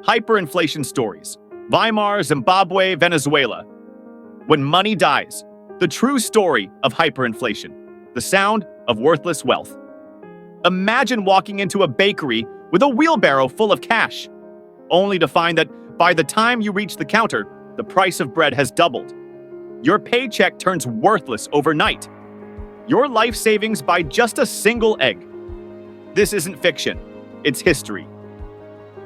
Hyperinflation Stories, Weimar, Zimbabwe, Venezuela. When money dies, the true story of hyperinflation, the sound of worthless wealth. Imagine walking into a bakery with a wheelbarrow full of cash, only to find that by the time you reach the counter, the price of bread has doubled. Your paycheck turns worthless overnight. Your life savings by just a single egg. This isn't fiction, it's history.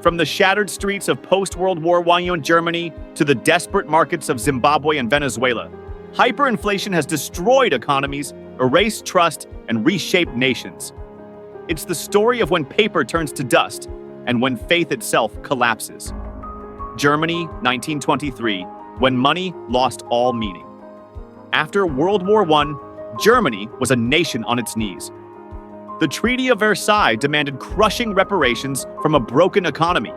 From the shattered streets of post-World War I Germany to the desperate markets of Zimbabwe and Venezuela, hyperinflation has destroyed economies, erased trust, and reshaped nations. It's the story of when paper turns to dust and when faith itself collapses. Germany, 1923, when money lost all meaning. After World War I, Germany was a nation on its knees. The Treaty of Versailles demanded crushing reparations from a broken economy.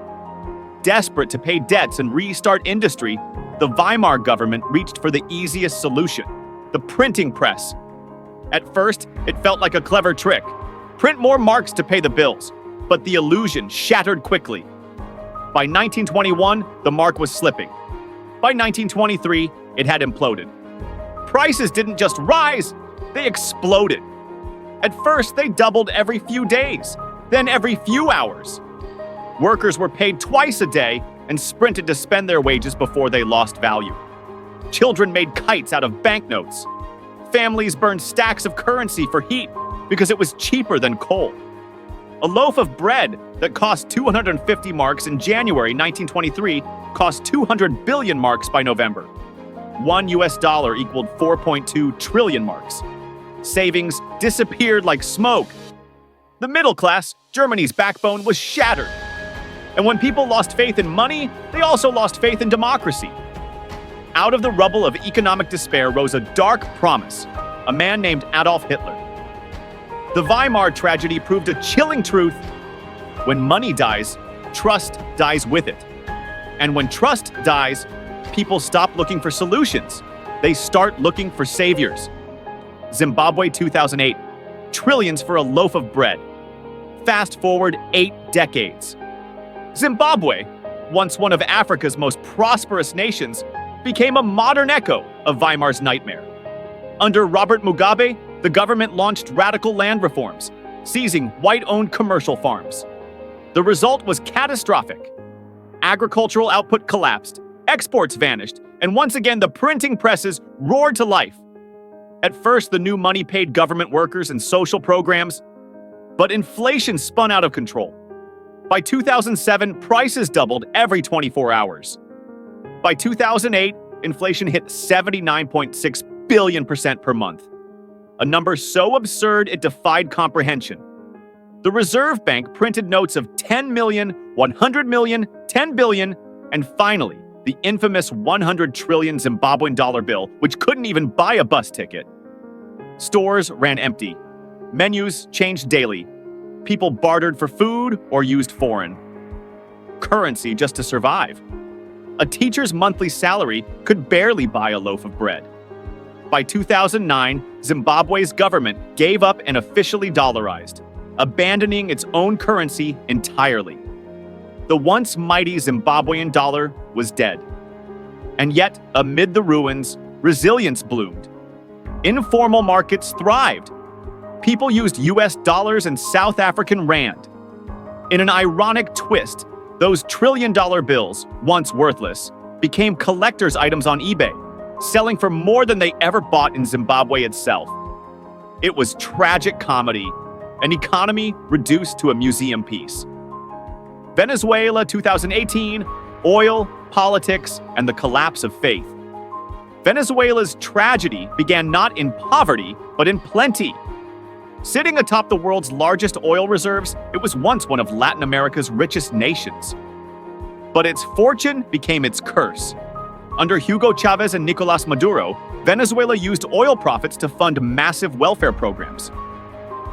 Desperate to pay debts and restart industry, the Weimar government reached for the easiest solution: the printing press. At first, it felt like a clever trick. Print more marks to pay the bills. But the illusion shattered quickly. By 1921, the mark was slipping. By 1923, it had imploded. Prices didn't just rise, they exploded. At first, they doubled every few days, then every few hours. Workers were paid twice a day and sprinted to spend their wages before they lost value. Children made kites out of banknotes. Families burned stacks of currency for heat because it was cheaper than coal. A loaf of bread that cost 250 marks in January 1923 cost 200 billion marks by November. $1 equaled 4.2 trillion marks. Savings disappeared like smoke. The middle class, Germany's backbone, was shattered. And when people lost faith in money, they also lost faith in democracy. Out of the rubble of economic despair rose a dark promise: a man named Adolf Hitler. The Weimar tragedy proved a chilling truth: when money dies, trust dies with it. And when trust dies, people stop looking for solutions. They start looking for saviors. Zimbabwe 2008, trillions for a loaf of bread. Fast forward 8 decades. Zimbabwe, once one of Africa's most prosperous nations, became a modern echo of Weimar's nightmare. Under Robert Mugabe, the government launched radical land reforms, seizing white-owned commercial farms. The result was catastrophic. Agricultural output collapsed, exports vanished, and once again the printing presses roared to life. At first, the new money paid government workers and social programs, but inflation spun out of control. By 2007, prices doubled every 24 hours. By 2008, inflation hit 79.6 billion% per month, a number so absurd it defied comprehension. The Reserve Bank printed notes of 10 million, 100 million, 10 billion, and finally, the infamous 100 trillion Zimbabwean dollar bill, which couldn't even buy a bus ticket. Stores ran empty. Menus changed daily. People bartered for food or used foreign currency just to survive. A teacher's monthly salary could barely buy a loaf of bread. By 2009, Zimbabwe's government gave up and officially dollarized, abandoning its own currency entirely. The once mighty Zimbabwean dollar was dead. And yet, amid the ruins, resilience bloomed. Informal markets thrived. People used US dollars and South African rand. In an ironic twist, those trillion-dollar bills, once worthless, became collector's items on eBay, selling for more than they ever bought in Zimbabwe itself. It was tragic comedy, an economy reduced to a museum piece. Venezuela 2018, oil, politics, and the collapse of faith. Venezuela's tragedy began not in poverty, but in plenty. Sitting atop the world's largest oil reserves, it was once one of Latin America's richest nations. But its fortune became its curse. Under Hugo Chavez and Nicolas Maduro, Venezuela used oil profits to fund massive welfare programs.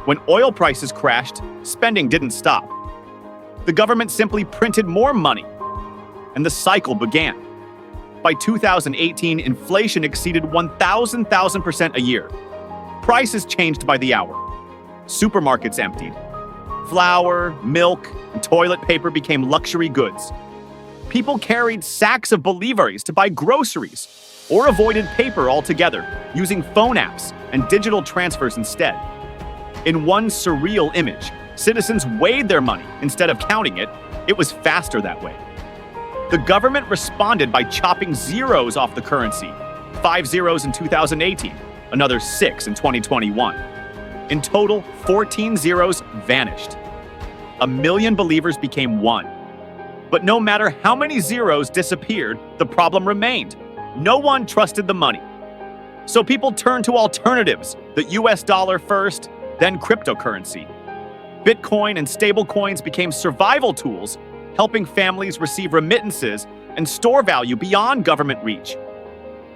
When oil prices crashed, spending didn't stop. The government simply printed more money, and the cycle began. By 2018, inflation exceeded 1,000% a year. Prices changed by the hour. Supermarkets emptied. Flour, milk, and toilet paper became luxury goods. People carried sacks of bolívares to buy groceries or avoided paper altogether, using phone apps and digital transfers instead. In one surreal image, citizens weighed their money instead of counting it. It was faster that way. The government responded by chopping zeros off the currency, 5 zeros in 2018, another 6 in 2021. In total, 14 zeros vanished. 1 million believers became 1. But no matter how many zeros disappeared, the problem remained. No one trusted the money. So people turned to alternatives, the US dollar first, then cryptocurrency. Bitcoin and stablecoins became survival tools, helping families receive remittances and store value beyond government reach.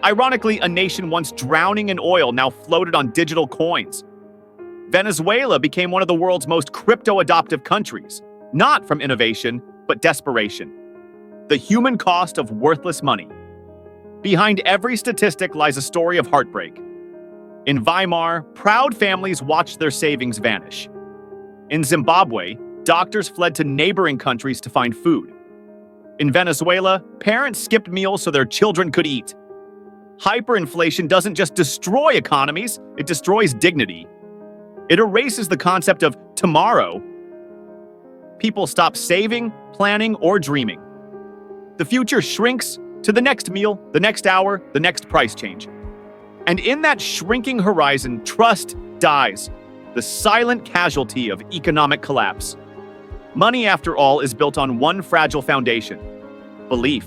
Ironically, a nation once drowning in oil now floated on digital coins. Venezuela became one of the world's most crypto-adoptive countries, not from innovation, but desperation. The human cost of worthless money. Behind every statistic lies a story of heartbreak. In Weimar, proud families watched their savings vanish. In Zimbabwe, doctors fled to neighboring countries to find food. In Venezuela, parents skipped meals so their children could eat. Hyperinflation doesn't just destroy economies, it destroys dignity. It erases the concept of tomorrow. People stop saving, planning, or dreaming. The future shrinks to the next meal, the next hour, the next price change. And in that shrinking horizon, trust dies, the silent casualty of economic collapse. Money, after all, is built on one fragile foundation: belief.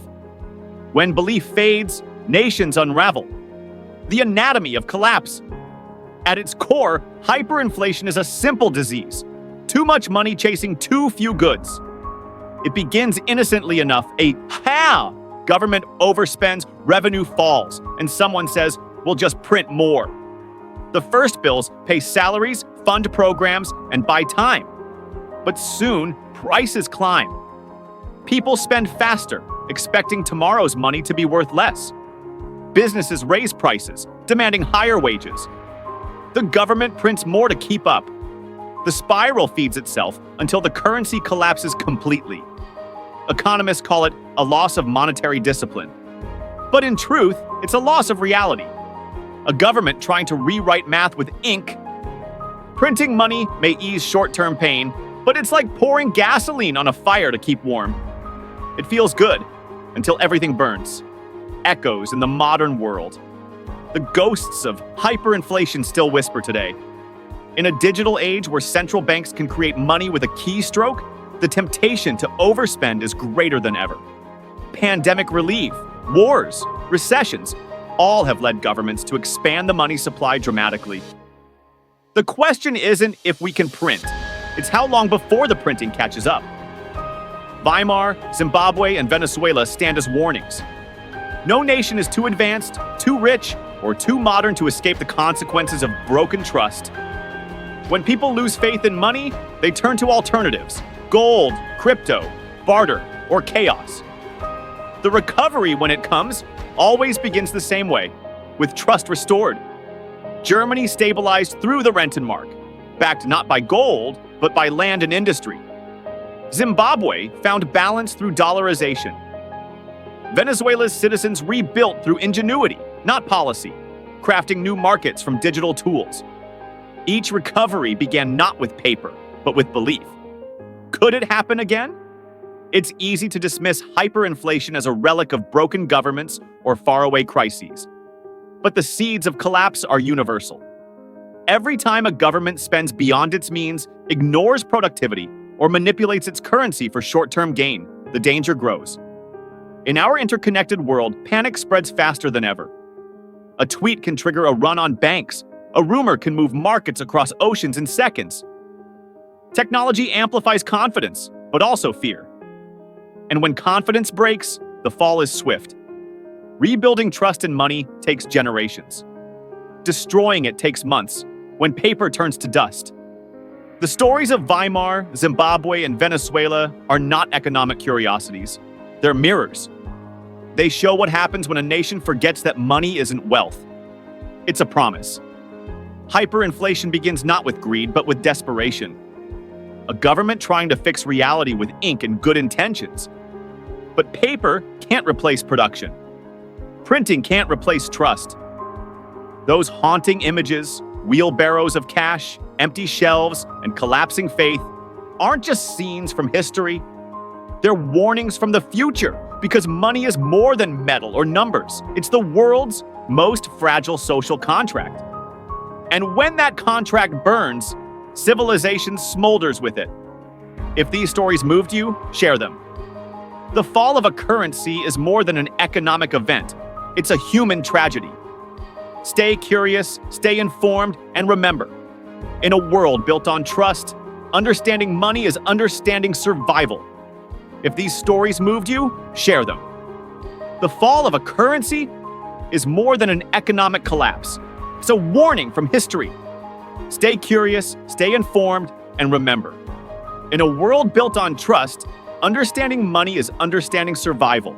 When belief fades, nations unravel. The anatomy of collapse. At its core, hyperinflation is a simple disease: too much money chasing too few goods. It begins innocently enough: government overspends, revenue falls, and someone says, we'll just print more. The first bills pay salaries, fund programs, and buy time. But soon, prices climb. People spend faster, expecting tomorrow's money to be worth less. Businesses raise prices, demanding higher wages. The government prints more to keep up. The spiral feeds itself until the currency collapses completely. Economists call it a loss of monetary discipline. But in truth, it's a loss of reality. A government trying to rewrite math with ink. Printing money may ease short-term pain, but it's like pouring gasoline on a fire to keep warm. It feels good until everything burns. Echoes in the modern world. The ghosts of hyperinflation still whisper today. In a digital age where central banks can create money with a keystroke, the temptation to overspend is greater than ever. Pandemic relief, wars, recessions, all have led governments to expand the money supply dramatically. The question isn't if we can print, it's how long before the printing catches up. Weimar, Zimbabwe, and Venezuela stand as warnings. No nation is too advanced, too rich, or too modern to escape the consequences of broken trust. When people lose faith in money, they turn to alternatives: gold, crypto, barter, or chaos. The recovery, when it comes, always begins the same way, with trust restored. Germany stabilized through the Rentenmark, backed not by gold, but by land and industry. Zimbabwe found balance through dollarization. Venezuela's citizens rebuilt through ingenuity, not policy, crafting new markets from digital tools. Each recovery began not with paper, but with belief. Could it happen again? It's easy to dismiss hyperinflation as a relic of broken governments or faraway crises. But the seeds of collapse are universal. Every time a government spends beyond its means, ignores productivity, or manipulates its currency for short-term gain, the danger grows. In our interconnected world, panic spreads faster than ever. A tweet can trigger a run on banks. A rumor can move markets across oceans in seconds. Technology amplifies confidence, but also fear. And when confidence breaks, the fall is swift. Rebuilding trust in money takes generations. Destroying it takes months, when paper turns to dust. The stories of Weimar, Zimbabwe, and Venezuela are not economic curiosities. They're mirrors. They show what happens when a nation forgets that money isn't wealth. It's a promise. Hyperinflation begins not with greed, but with desperation. A government trying to fix reality with ink and good intentions. But paper can't replace production. Printing can't replace trust. Those haunting images, wheelbarrows of cash, empty shelves, and collapsing faith, aren't just scenes from history. They're warnings from the future, because money is more than metal or numbers. It's the world's most fragile social contract. And when that contract burns, civilization smolders with it. If these stories moved you, share them. The fall of a currency is more than an economic event. It's a human tragedy. Stay curious, stay informed, and remember, in a world built on trust, understanding money is understanding survival. If these stories moved you, share them. The fall of a currency is more than an economic collapse. It's a warning from history. Stay curious, stay informed, and remember, in a world built on trust, understanding money is understanding survival.